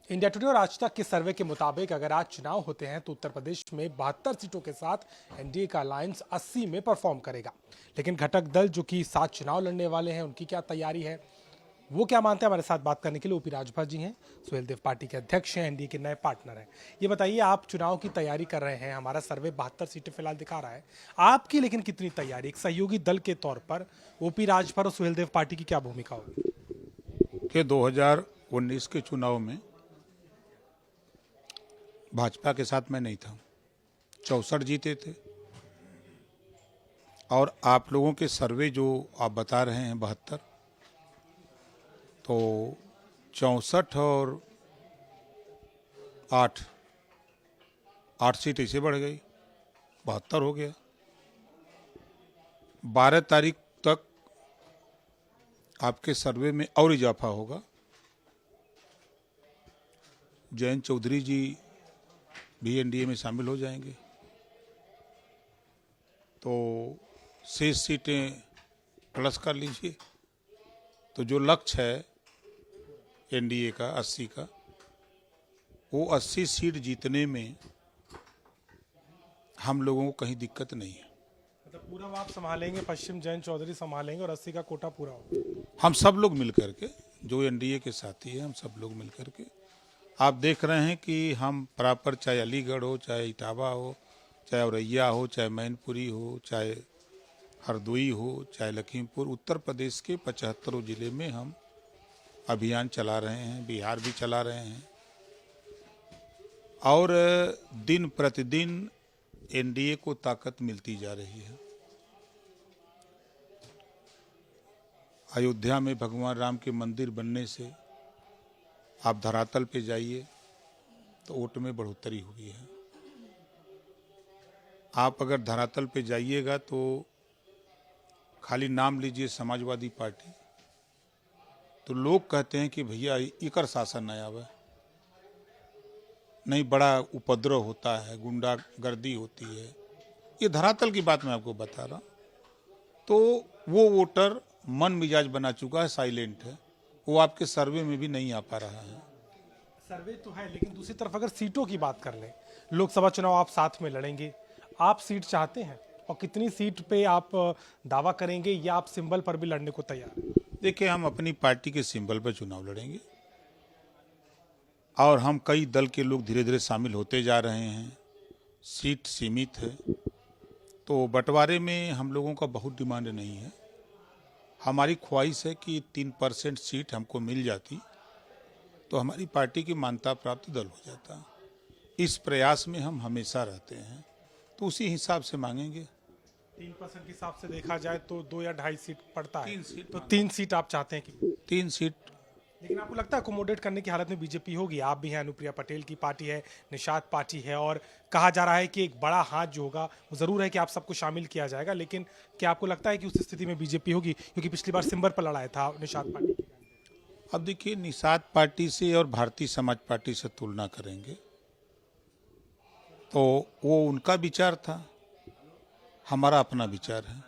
India today और आज तक के सर्वे के मुताबिक अगर आज चुनाव होते हैं तो उत्तर प्रदेश में 72 सीटों के साथ एनडीए का अलायंस 80 में परफॉर्म करेगा। लेकिन घटक दल जो कि 7 चुनाव लड़ने वाले हैं, उनकी क्या तैयारी है, वो क्या मानते हैं, हमारे साथ बात करने के लिए ओपी राजभर जी हैं, सुहेलदेव पार्टी के अध्यक्ष हैं, एनडीए के नए पार्टनर हैं। ये बताइए, आप चुनाव की तैयारी कर रहे हैं, हमारा सर्वे 72 सीटें फिलहाल दिखा रहा है, आपकी लेकिन कितनी तैयारी, एक सहयोगी दल के तौर पर ओपी राजभर और सुहेलदेव पार्टी की क्या भूमिका होगी? कि 2019 के चुनाव में भाजपा के साथ मैं नहीं था, 64 जीते थे। और आप लोगों के सर्वे जो आप बता रहे हैं 72, तो 64 और 8 सीट ऐसे बढ़ गई, 72 हो गया। 12 तारीख तक आपके सर्वे में और इजाफा होगा। जयंत चौधरी जी भी एनडीए में शामिल हो जाएंगे, तो शेष सीटें प्लस कर लीजिए। तो जो लक्ष्य है एनडीए का 80 का, वो 80 सीट जीतने में हम लोगों को कहीं दिक्कत नहीं है। मतलब पूरा आप संभालेंगे, पश्चिम जयंत चौधरी संभालेंगे और 80 का कोटा पूरा होगा। हम सब लोग मिलकर के, जो एनडीए के साथी हैं, हम सब लोग मिलकर के, आप देख रहे हैं कि हम प्रॉपर, चाहे अलीगढ़ हो, चाहे इटावा हो, चाहे औरैया हो, चाहे मैनपुरी हो, चाहे हरदोई हो, चाहे लखीमपुर, उत्तर प्रदेश के 75 जिले में हम अभियान चला रहे हैं, बिहार भी चला रहे हैं। और दिन प्रतिदिन एनडीए को ताकत मिलती जा रही है। अयोध्या में भगवान राम के मंदिर बनने से आप धरातल पे जाइए तो वोट में बढ़ोतरी हुई है। आप अगर धरातल पे जाइएगा तो खाली नाम लीजिए समाजवादी पार्टी, तो लोग कहते हैं कि भैया इकर शासन आया हुआ है, नहीं बड़ा उपद्रव होता है, गुंडागर्दी होती है। ये धरातल की बात मैं आपको बता रहा हूँ। तो वो वोटर मन मिजाज बना चुका है, साइलेंट है, वो आपके सर्वे में भी नहीं आ पा रहा है। सर्वे तो है, लेकिन दूसरी तरफ अगर सीटों की बात कर लें, लोकसभा चुनाव आप साथ में लड़ेंगे, आप सीट चाहते हैं और कितनी सीट पे आप दावा करेंगे, या आप सिंबल पर भी लड़ने को तैयार हैं? देखिए, हम अपनी पार्टी के सिंबल पर चुनाव लड़ेंगे और हम कई दल के लोग धीरे धीरे शामिल होते जा रहे हैं। सीट सीमित है, तो बंटवारे में हम लोगों का बहुत डिमांड नहीं है। हमारी ख्वाहिश है कि 3% सीट हमको मिल जाती तो हमारी पार्टी की मान्यता प्राप्त दल हो जाता। इस प्रयास में हम हमेशा रहते हैं, तो उसी हिसाब से मांगेंगे। 3% के हिसाब से देखा जाए तो 2 या 2.5 सीट पड़ता है, 3 सीट, तो 3 सीट आप चाहते हैं कि 3 सीट। लेकिन आपको लगता है अकोमोडेट करने की हालत में बीजेपी होगी? आप भी हैं, अनुप्रिया पटेल की पार्टी है, निषाद पार्टी है, और कहा जा रहा है कि एक बड़ा हाथ जो होगा वो जरूर है कि आप सबको शामिल किया जाएगा, लेकिन क्या आपको लगता है कि उस स्थिति में बीजेपी होगी? क्योंकि पिछली बार सिंबर पर लड़ाया था निषाद पार्टी की। अब देखिए, निषाद पार्टी से और भारतीय समाज पार्टी से तुलना करेंगे तो वो उनका विचार था, हमारा अपना विचार है।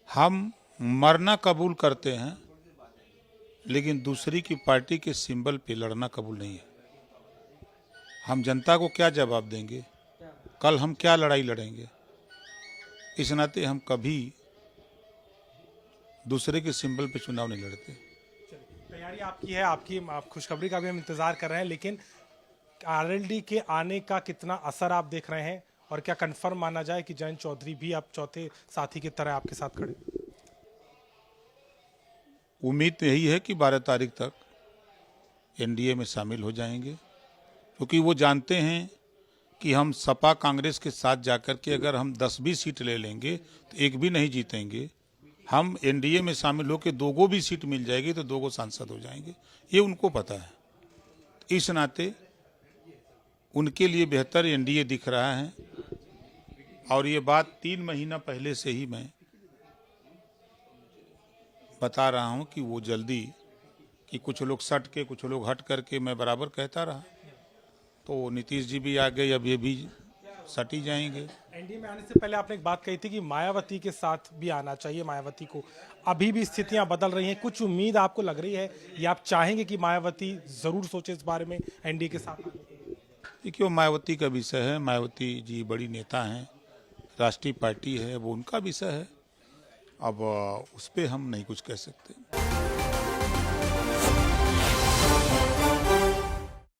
हम मरना कबूल करते हैं, लेकिन दूसरी की पार्टी के सिंबल पे लड़ना कबूल नहीं है। हम जनता को क्या जवाब देंगे, कल हम क्या लड़ाई लड़ेंगे? इस नाते हम कभी दूसरे के सिंबल पे चुनाव नहीं लड़ते। तैयारी आपकी है, आप खुशखबरी का भी हम इंतजार कर रहे हैं, लेकिन आरएलडी के आने का कितना असर आप देख रहे हैं, और क्या कंफर्म माना जाए कि जयंत चौधरी भी आप चौथे साथी की तरह आपके साथ खड़े? उम्मीद तो यही है कि 12 तारीख तक एनडीए में शामिल हो जाएंगे, क्योंकि वो जानते हैं कि हम सपा कांग्रेस के साथ जाकर के अगर हम 10-20 सीट ले लेंगे तो एक भी नहीं जीतेंगे। हम एनडीए में शामिल होकर 2 भी सीट मिल जाएगी तो 2 सांसद हो जाएंगे, ये उनको पता है। इस नाते उनके लिए बेहतर एनडीए दिख रहा है। और ये बात 3 महीना पहले से ही मैं बता रहा हूं कि वो जल्दी, कि कुछ लोग सट के, कुछ लोग हट करके, मैं बराबर कहता रहा। तो नीतीश जी भी आ गए, अब ये भी सटी जाएंगे। एनडीए में आने से पहले आपने एक बात कही थी कि मायावती के साथ भी आना चाहिए मायावती को। अभी भी स्थितियां बदल रही हैं, कुछ उम्मीद आपको लग रही है या आप चाहेंगे कि मायावती जरूर सोचे इस बारे में एनडीए के साथ? देखिए, वो मायावती का विषय है। मायावती जी बड़ी नेता हैं, राष्ट्रीय पार्टी है, वो उनका विषय है। अब उस पर हम नहीं कुछ कह सकते।